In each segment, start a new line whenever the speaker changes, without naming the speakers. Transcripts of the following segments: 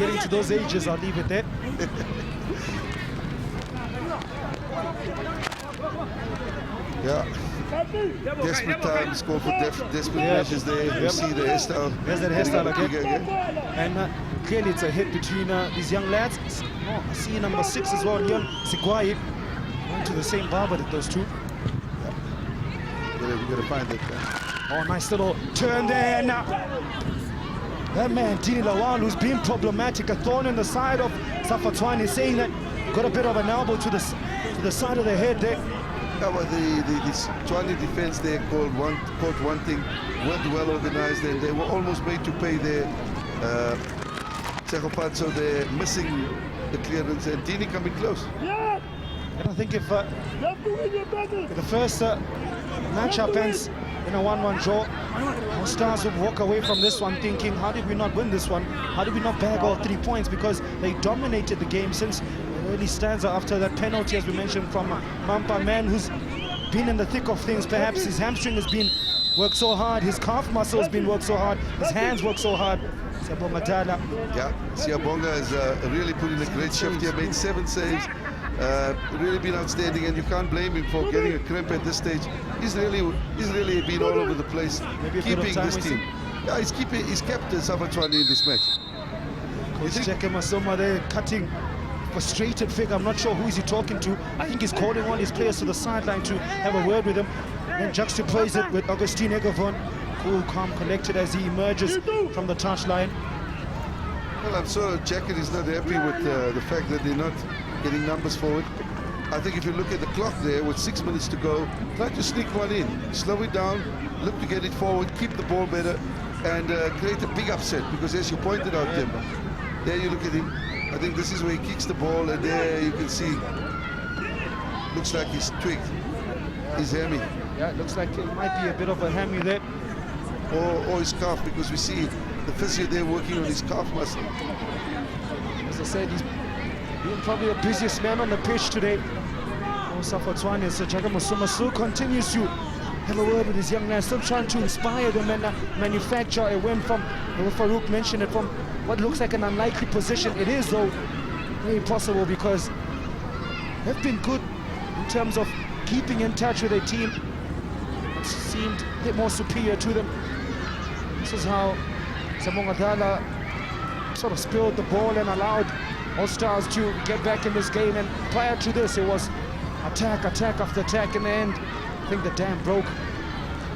getting to those ages, I'll leave it there.
Yeah. Desperate times call for desperate measures there. You see the hairstyle.
There's that hairstyle again. And clearly it's a hit between these young lads. Oh, I see number 6 as well, Leon Sigwai. Going to the same barber that those two.
Yeah. We gotta find it.
Oh, nice little turn there. And that man, Dini Lawal, who's been problematic, a thorn in the side of SAFA TSWANE, is saying that got a bit of an elbow to the side of the head there.
Yeah, but the Tshwane defense there caught one thing, weren't well organized, and they were almost made to pay their so they're missing the clearance, and Dini coming close.
And I think if the first matchup ends in a 1-1 draw, our Stars will walk away from this one thinking, how did we not win this one? How did we not bag all 3 points? Because they dominated the game since early stanza after that penalty, as we mentioned, from Mampa, man who's been in the thick of things. Perhaps his hamstring has been worked so hard, his calf muscle has been worked so hard, his hands worked so hard.
Yeah, Siyabonga has really put in a great shift here, made 7 saves, really been outstanding, and you can't blame him for getting a cramp at this stage. He's really been all over the place, keeping this team. Yeah, he's kept SAFA TSWANE in this match.
Coach Jeke Masoma there cutting frustrated figure. I'm not sure who is he talking to. I think he's calling on his players to the sideline to have a word with him, and juxtapose it with Augustine Egovon, cool, calm, collected as he emerges from the touchline.
Well, I'm sure Jacket is not happy with the fact that they're not getting numbers forward. I think if you look at the clock there with 6 minutes to go, try to sneak one in, slow it down, look to get it forward, keep the ball better, and create a big upset, because as you pointed out, Tim, there you look at him. I think this is where he kicks the ball, and there you can see, looks like he's twigged his hammy.
Yeah, it looks like it might be a bit of a hammy there.
Or his calf, because we see the physio there working on his calf muscle.
As I said, he's been probably the busiest man on the pitch today. SAFA TSWANE, so Jeke Masoma still continues to have a word with his young man, still trying to inspire them and manufacture a win from, Farouk mentioned it, from what looks like an unlikely position. It is, though, very possible, because they've been good in terms of keeping in touch with their team. It seemed a bit more superior to them. This is how Zamongadala sort of spilled the ball and allowed All Stars to get back in this game. And prior to this, it was attack after attack. In the end, I think the dam broke.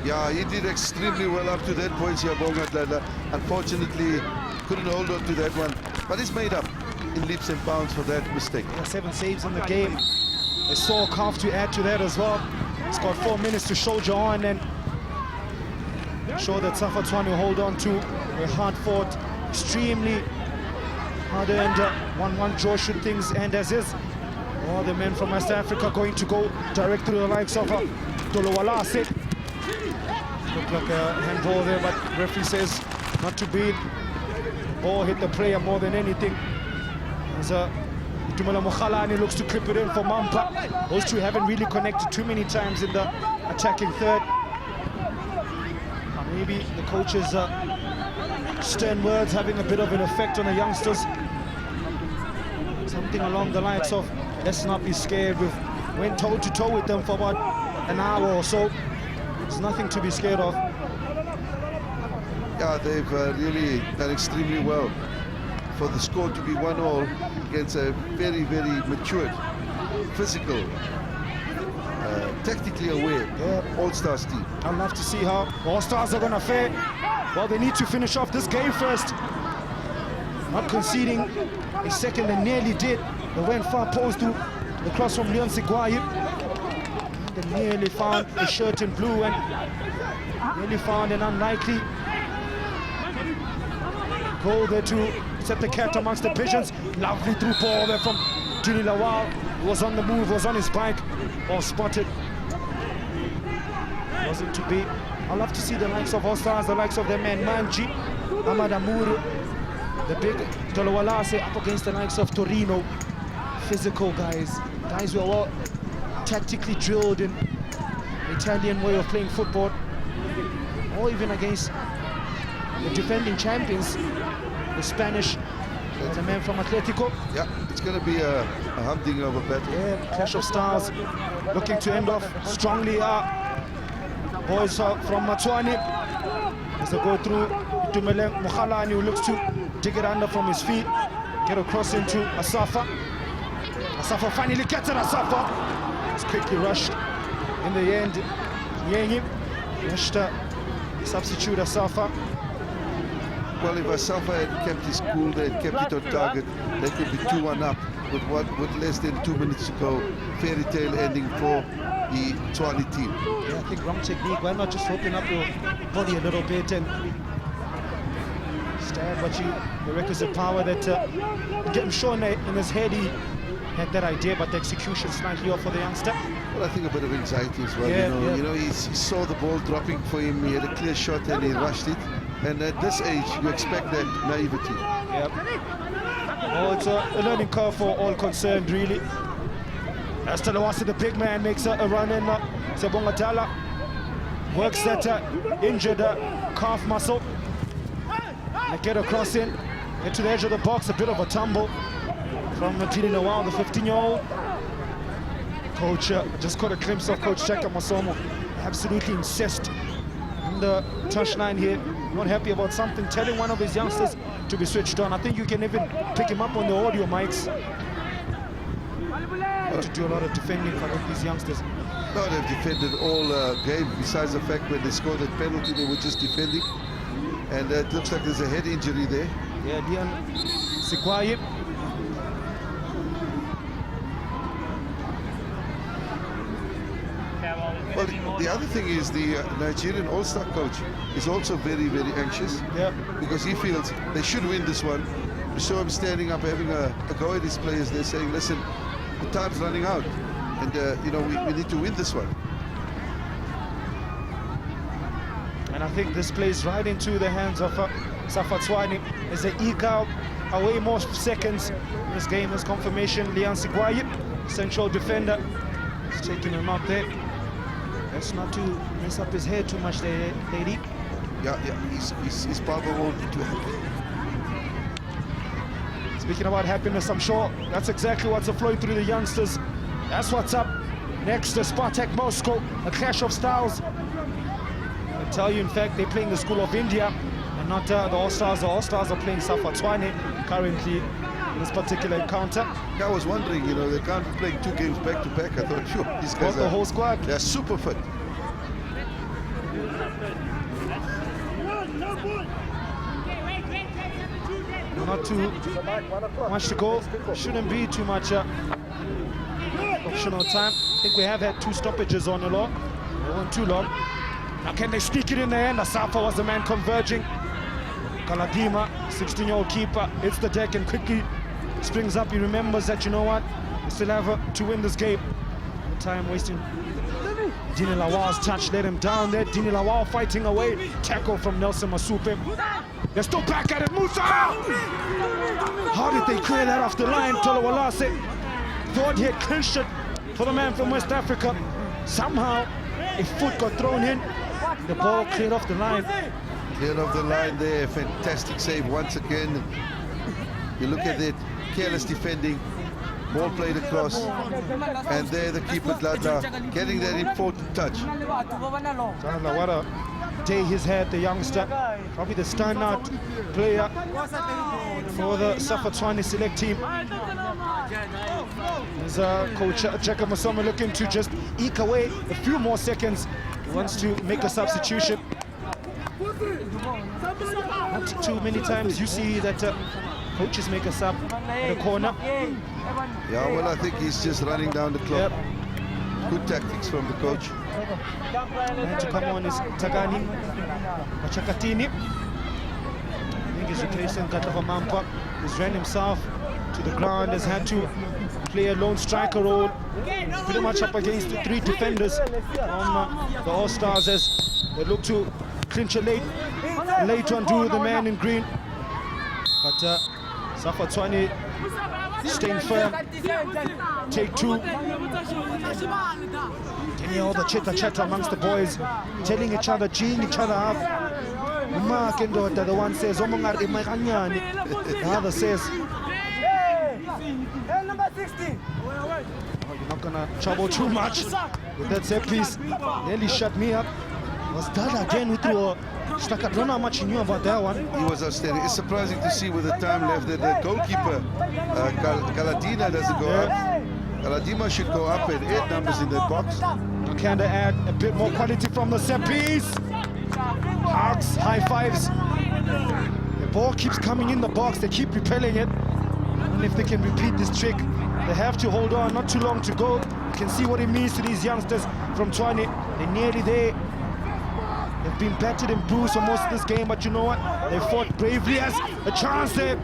Yeah, he did extremely well up to that point, Siyabonga. Unfortunately, couldn't hold on to that one. But he's made up in leaps and bounds for that mistake.
Yeah, 7 saves in the game. They saw Calf to add to that as well. He's got 4 minutes to soldier on and show that SAFA TSWANE will hold on to a hard-fought, extremely hard-earned 1-1 draw should things end as is. All the men from West Africa going to go direct through the likes of Dolowalase. Looked like a handball there, but referee says not to be. Ball hit the player more than anything. As Tumela Mokhalani looks to clip it in for Mampa. Those two haven't really connected too many times in the attacking third. Maybe the coach's stern words having a bit of an effect on the youngsters. Something along the likes of, let's not be scared. We went toe-to-toe with them for about an hour or so. There's nothing to be scared of.
Yeah, they've really done extremely well for the score to be 1-1 against a very, very matured, physical, tactically aware All-Stars team.
I'd love to see how All-Stars are going to fare. Well, they need to finish off this game first. Not conceding a second, they nearly did. They went far post to the cross from Leon Sigwai. They nearly found a shirt in blue and nearly found an unlikely goal there to set the cat amongst the pigeons. Lovely through ball there from Dini Lawal. Was on the move, was on his bike, or spotted. Wasn't to be. I'd love to see the likes of All Stars, the likes of their man Manji, Ahmad Amour, the big Dolowalase up against the likes of Torino. Physical guys who are well tactically drilled in the Italian way of playing football, or even against the defending champions, the Spanish the man from Atletico.
Yeah, it's going to be a humdinger of a battle.
Yeah, clash of styles. Looking to end off strongly. Boys from Tswane. As they go through, Tumeleng Mukhalani, who looks to dig it under from his feet. Get across into SAFA. SAFA finally gets it. SAFA. It's quickly rushed in the end. Yengi rushed substitute SAFA.
Well, if SAFA had kept his cool, they had kept it on target, they could be 2-1 up with less than 2 minutes to go. Fairy tale ending for the Tswane team.
Yeah, I think wrong technique. Why not just open up your body a little bit and stand what the requisite power that I'm sure in his head he had that idea, but the execution slightly off for the youngster.
Well, I think a bit of anxiety as well.
Yeah,
you know, he saw the ball dropping for him. He had a clear shot and he rushed it. And at this age, you expect that naivety.
Yep. Oh, it's a learning curve for all concerned, really. As Talawasi, the big man, makes a run in. Sebongatala works that injured calf muscle. They get across in, get to the edge of the box, a bit of a tumble from Dini Nawal, the 15-year-old. Coach just caught a glimpse of Coach Cheka Masomo. Absolutely incensed on the touchline here. Not happy about something, telling one of his youngsters to be switched on. I think you can even pick him up on the audio mics. To do a lot of defending for these youngsters.
No, they've defended all game, besides the fact when they scored that penalty, they were just defending. And it looks like there's a head injury there.
Yeah, Lian Sikwaye.
Well, the other thing is the Nigerian All-Star coach is also very, very anxious.
Yeah.
Because he feels they should win this one. We saw him standing up, having a go at his players. They're saying, listen, the time's running out. And, you know, we need to win this one.
And I think this plays right into the hands of SAFA TSWANE as they eke out away more seconds in this game. As confirmation, Lian Sikwaye, central defender, is taking him up there. That's not to mess up his head too much there, lady.
Yeah, his father won't be too happy.
Speaking about happiness, I'm sure that's exactly what's flowing through the youngsters. That's what's up next to Spartak Moscow, a clash of styles. I tell you, in fact, they're playing the School of India and not the All-Stars. The All-Stars are playing SAFA TSWANE currently in this particular encounter.
I was wondering, you know, they can't play 2 games back to back. I thought, sure, these guys
the whole squad.
They're super fit.
Not too much to go. Shouldn't be too much optional time. I think we have had 2 stoppages on the law. They weren't too long. Now can they sneak it in the end? SAFA was the man converging. Kaladima, 16-year-old keeper, hits the deck and quickly springs up. He remembers that, you know what, we still have to win this game. No time wasting. Dini Lawal's touch let him down there. Dini Lawal fighting away. Tackle from Nelson Masupe. They're still back at it. Musa! How did they clear that off the line? Tolawalase thought he had clinched it for the man from West Africa. Somehow, a foot got thrown in. The ball cleared off the line.
Cleared off the line there. Fantastic save once again. You look at it, careless defending. Ball played across. And there the keeper, Dladla, getting that important touch.
Dladla, what a day he's had, the youngster. Probably the standout player for the SAFA TSWANE select team. As Coach Cheka Masomo looking to just eke away a few more seconds. He wants to make a substitution. Not too many times you see that coaches make a sub in the corner.
Yeah, well, I think he's just running down the clock.
Yep.
Good tactics from the coach.
And to come on is Tagani Machakatini. I think he's replacing Katava Mampa. He's ran himself to the ground, has had to play a lone striker role, pretty much up against the 3 defenders from the All-Stars as they look to clinch a late undo the man in green. But SAFA TSWANE staying firm. Take 2. Can hear all the chitter amongst the boys, telling each other, geeing each other up. Mark and the one says, the other says,
Number 60.
Oh, you're not gonna trouble too much with that set piece. Nearly shut me up. Was that again who threw a stuck? I don't know how much he knew about that one.
He was outstanding. It's surprising to see with the time left that the goalkeeper, Galadina, doesn't go up. Galadima should go up and add numbers in that box.
Can they add a bit more quality from the set piece? Hugs, high fives. The ball keeps coming in the box. They keep repelling it. And if they can repeat this trick, they have to hold on. Not too long to go. You can see what it means to these youngsters from Tshwane. They're nearly there. They've been battered and bruised for most of this game, but you know what? They fought bravely as a chance there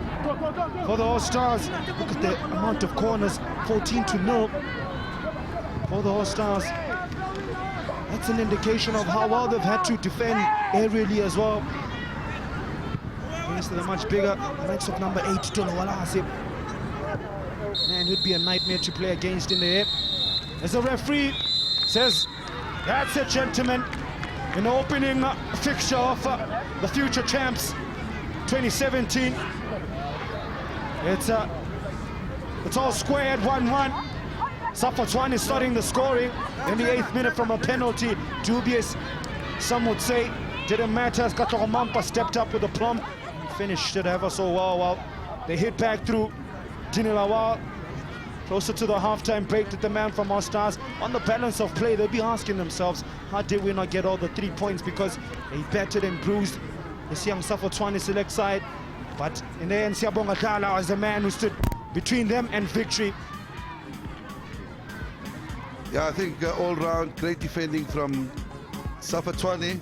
for the All-Stars. Look at the amount of corners, 14-0 for the All-Stars. That's an indication of how well they've had to defend aerially as well. Yes, they're much bigger. The likes of number 8, Tolowala Asip. Man, it would be a nightmare to play against in the air. As the referee says, that's it, gentlemen. In the opening fixture of the future champs 2017. It's all square at 1-1. SAFA TSWANE is starting the scoring in the 8th minute from a penalty. Dubious, some would say. Didn't matter as Katlogomampa stepped up with a plum. Finished it ever so well. They hit back through Dinilawal. Closer to the halftime break that the man from our Stars. On the balance of play, they'll be asking themselves, how did we not get all the 3 points? Because they battered and bruised this young SAFA TSWANE select side. But in the end, Siyabonga Dlala was the man who stood between them and victory.
Yeah, I think all round great defending from SAFA TSWANE.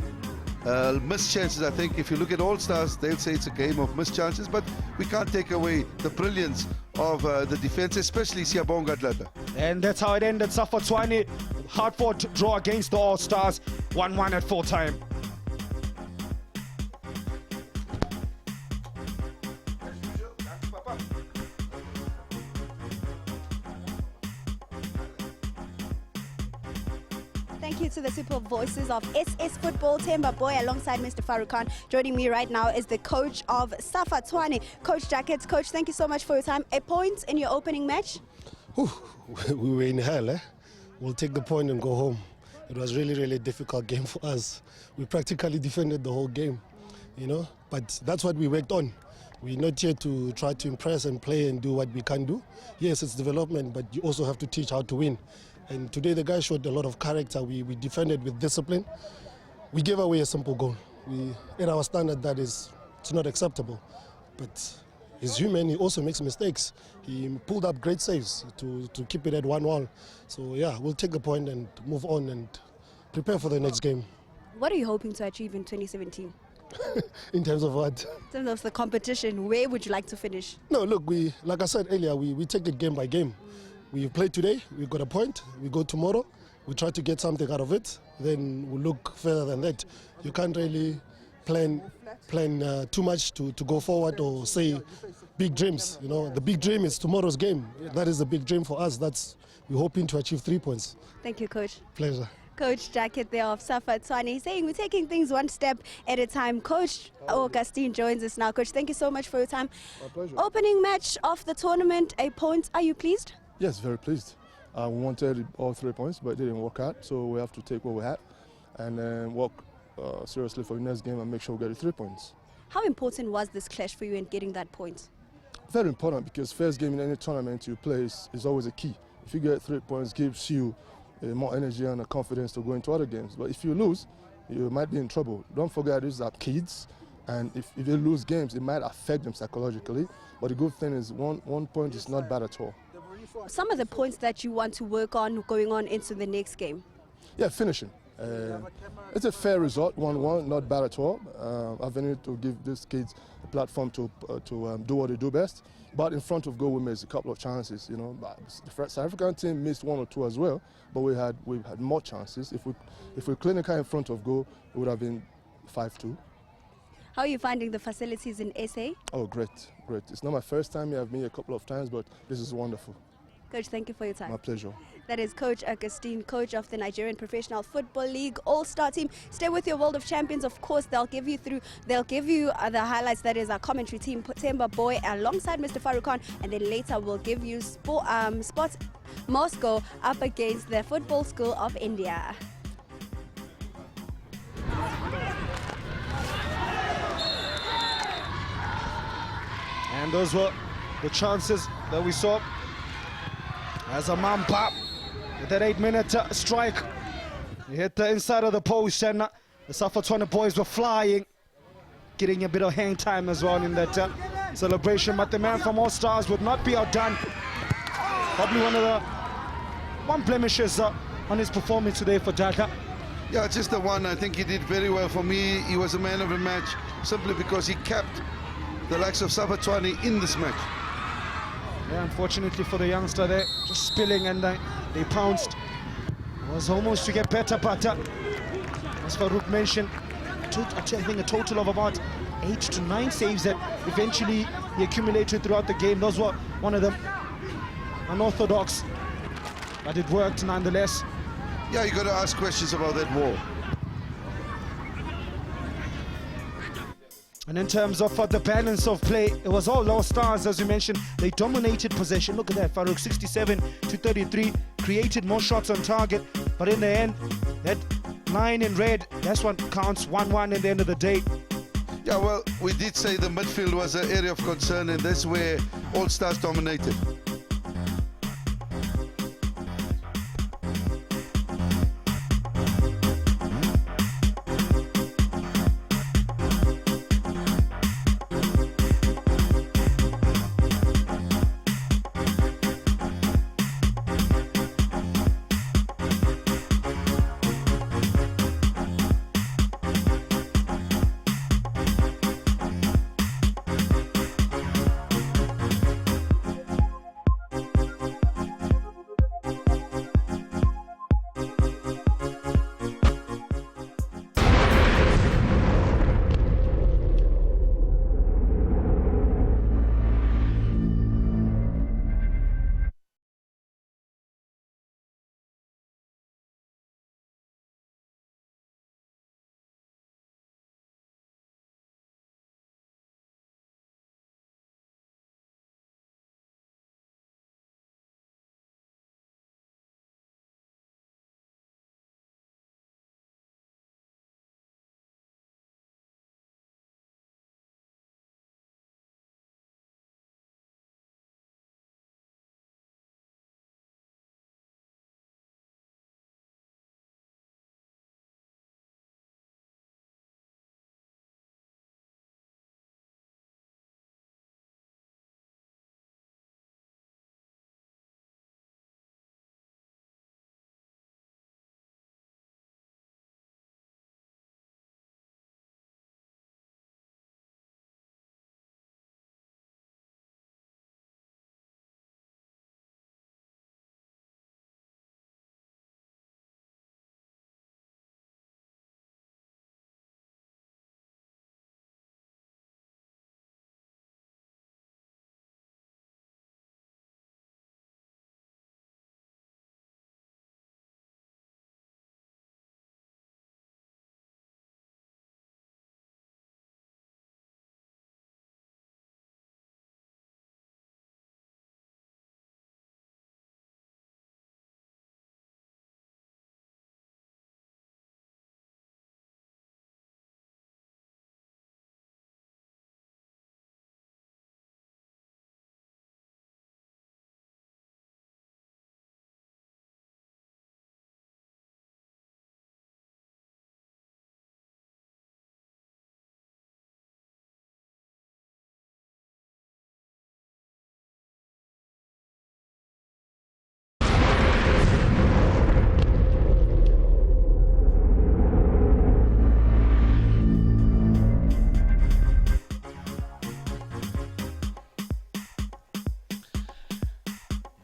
Missed chances, I think. If you look at All Stars, they'll say it's a game of missed chances, but we can't take away the brilliance of the defense, especially Siyabonga Dlala.
And that's how it ended. SAFA TSWANE, hard-fought draw against the All Stars, 1-1 at full time.
Thank you to the super voices of SS Football, Temba Boy, alongside Mr. Farouk Khan. Joining me right now is the coach of SAFA TSWANE, Coach Jackets. Coach, thank you so much for your time. A point in your opening match?
We were in hell, eh? We'll take the point and go home. It was really a difficult game for us. We practically defended the whole game, you know, but that's what we worked on. We're not here to try to impress and play and do what we can do. Yes, it's development, but you also have to teach how to win. And today the guys showed a lot of character. We defended with discipline. We gave away a simple goal. In our standard, it's not acceptable. But he's human, he also makes mistakes. He pulled up great saves to keep it at 1-1. So yeah, we'll take the point and move on and prepare for the next game.
What are you hoping to achieve in 2017?
In terms of what?
In terms of the competition, where would you like to finish?
No, look, like I said earlier, we take it game by game. We played today, we got a point, we go tomorrow, we try to get something out of it, then we'll look further than that. You can't really plan too much to go forward or say big dreams. You know, the big dream is tomorrow's game. That is the big dream for us. We're hoping to achieve 3 points.
Thank you, Coach.
Pleasure.
Coach Jacket there of SAFA TSWANE saying we're taking things one step at a time. Coach Augustine joins us now. Coach, thank you so much for your time.
My pleasure.
Opening match of the tournament, a point. Are you pleased?
Yes, very pleased. We wanted all 3 points, but it didn't work out, so we have to take what we have and work seriously for the next game and make sure we get the 3 points.
How important was this clash for you in getting that point?
Very important, because first game in any tournament you play is always a key. If you get 3 points, gives you more energy and a confidence to go into other games. But if you lose, you might be in trouble. Don't forget, these are kids, and if they lose games, it might affect them psychologically. But the good thing is one point is not bad at all.
Some of the points that you want to work on going on into the next game?
Yeah, finishing. It's a fair result, 1-1, not bad at all. I've been able to give these kids a platform to do what they do best. But in front of goal, we missed a couple of chances. You know, the South African team missed 1 or 2 as well, but we had more chances. If we clinical in front of goal, it would have been 5-2.
How are you finding the facilities in SA?
Oh, great. It's not my first time here. I've been here a couple of times, but this is wonderful.
Coach, thank you for your time.
My pleasure.
That is Coach Augustine, coach of the Nigerian Professional Football League All-Star team. Stay with your World of Champions. Of course, they'll give you the highlights. That is our commentary team, Temba Boy, alongside Mr. Farukhan, and then later we'll give you Sports Moscow up against the Football School of India.
And those were the chances that we saw as a Mampa with that 8-minute strike. He hit the inside of the post, and the SAFA TSWANE boys were flying, getting a bit of hang time as well in that celebration. But the man from All Stars would not be outdone. Probably one blemishes on his performance today for Dhaka.
Yeah, just the one. I think he did very well. For me, he was a man of the match simply because he kept the likes of SAFA TSWANE in this match.
Yeah, unfortunately for the youngster there, just spilling, and they pounced. Was almost to get better, but as Farouk mentioned, I think a total of about 8 to 9 saves that eventually he accumulated throughout the game. Those were one of them unorthodox, but it worked nonetheless.
Yeah, you got to ask questions about that wall.
And in terms of the balance of play, it was all All Stars, as you mentioned. They dominated possession. Look at that, Farouk, 67 to 33, created more shots on target, but in the end, that line in red, that's what counts, 1-1 at the end of the day.
Yeah, well, we did say the midfield was an area of concern, and that's where All Stars dominated.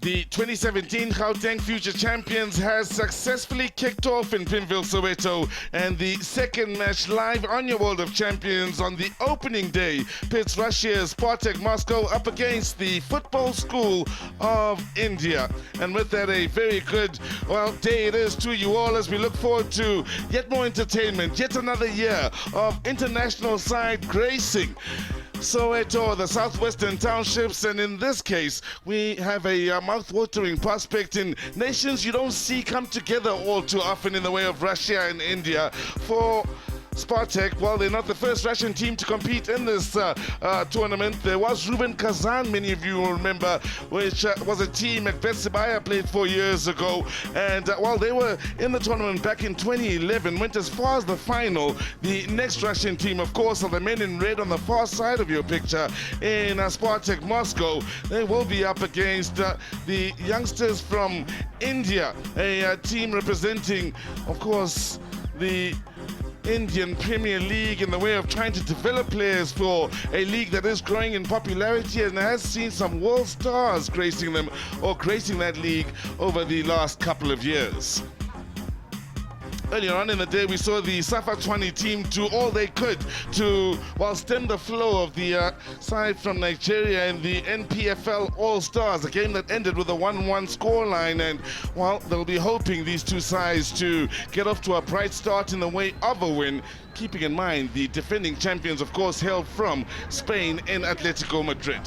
The 2017 Gauteng Future Champions has successfully kicked off in Pimville, Soweto, and the second match live on your World of Champions on the opening day pits Russia's Spartak Moscow up against the Football School of India. And with that, a very good, day it is to you all as we look forward to yet more entertainment, yet another year of international side gracing Soweto, the southwestern townships, and in this case we have a mouth-watering prospect in nations you don't see come together all too often in the way of Russia and India. For Spartak, while they're not the first Russian team to compete in this tournament, there was Ruben Kazan, many of you will remember, which was a team that Betsibaya played 4 years ago. And while they were in the tournament back in 2011, went as far as the final, the next Russian team, of course, are the men in red on the far side of your picture in Spartak Moscow. They will be up against the youngsters from India, a team representing, of course, the Indian Premier League in the way of trying to develop players for a league that is growing in popularity and has seen some world stars gracing them or gracing that league over the last couple of years. Earlier on in the day, we saw the SAFA TSWANE team do all they could to, stem the flow of the side from Nigeria in the NPFL All-Stars, a game that ended with a 1-1 scoreline. And, they'll be hoping these two sides to get off to a bright start in the way of a win, keeping in mind the defending champions, of course, hail from Spain in Atletico Madrid.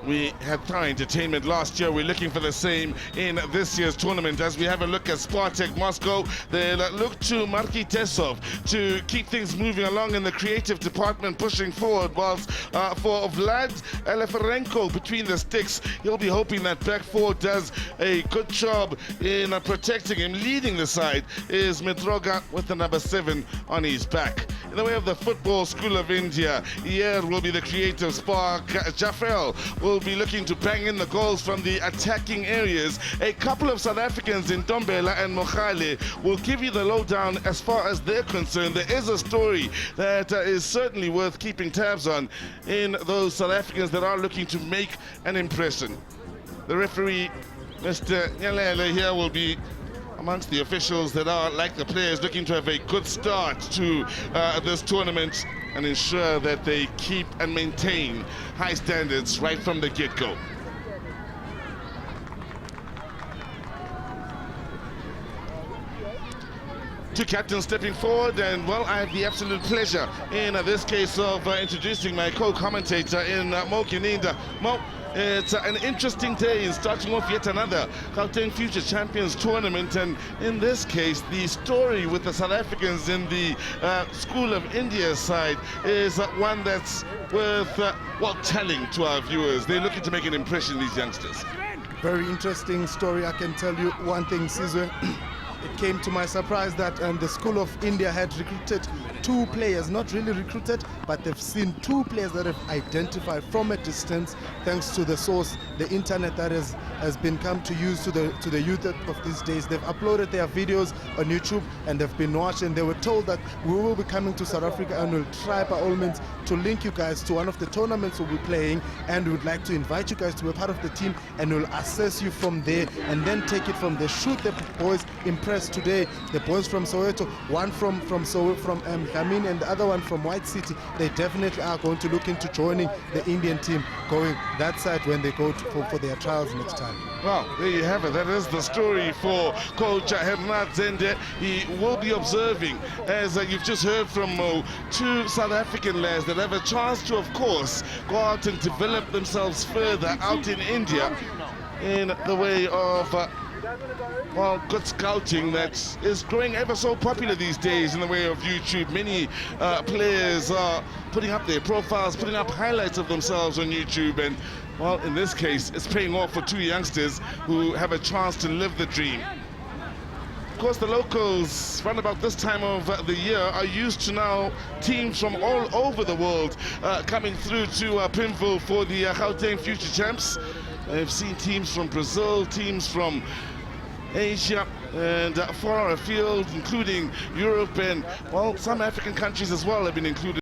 We had thorough entertainment last year. We're looking for the same in this year's tournament. As we have a look at Spartak Moscow, they'll look to Marky Tesov to keep things moving along in the creative department, pushing forward, whilst for Vlad Eleferenko between the sticks, he'll be hoping that back four does a good job in protecting him. Leading the side is Medroga with the number 7 on his back. In the way of the Football School of India, here will be the creative spark. Jafel will be looking to bang in the goals from the attacking areas. A couple of South Africans in Dombela and Mokhale will give you the lowdown as far as they're concerned. There is a story that is certainly worth keeping tabs on in those South Africans that are looking to make an impression. The referee, Mr. Nyalele, here will be amongst the officials that are, like the players, looking to have a good start to this tournament and ensure that they keep and maintain high standards right from the get-go. Two captains stepping forward, and I have the absolute pleasure in this case of introducing my co-commentator in Mo Kininda. Mo, it's an interesting day in starting off yet another Gauteng Future Champions tournament, and in this case the story with the South Africans in the School of India side is one that's worth telling to our viewers. They're looking to make an impression, these youngsters.
Very interesting story. I can tell you one thing, Sizwe. It came to my surprise that the School of India had recruited 2 players, not really recruited, but they've seen 2 players that have identified from a distance, thanks to the source, the internet that has been come to use to the youth of these days. They've uploaded their videos on YouTube and they've been watching. They were told that we will be coming to South Africa and we'll try by all means to link you guys to one of the tournaments we'll be playing, and we would like to invite you guys to be a part of the team, and we'll assess you from there and then take it from there. Shoot the boys impressed today. The boys from Soweto, one from Gamin and the other one from White City, they definitely are going to look into joining the Indian team, going that side when they go for their trials next time.
Well, there you have it. That is the story for Coach Hernat Zende. He will be observing, as you've just heard from Mo, 2 South African lads that have a chance to, of course, go out and develop themselves further out in India in the way of good scouting that is growing ever so popular these days in the way of YouTube. Many players are putting up their profiles, putting up highlights of themselves on YouTube, and in this case it's paying off for 2 youngsters who have a chance to live the dream. Of course, the locals, round about this time of the year, are used to now teams from all over the world coming through to Pimville for the Gauteng Future Champs. They've seen teams from Brazil, teams from Asia, and far afield, including Europe, and some African countries as well have been included.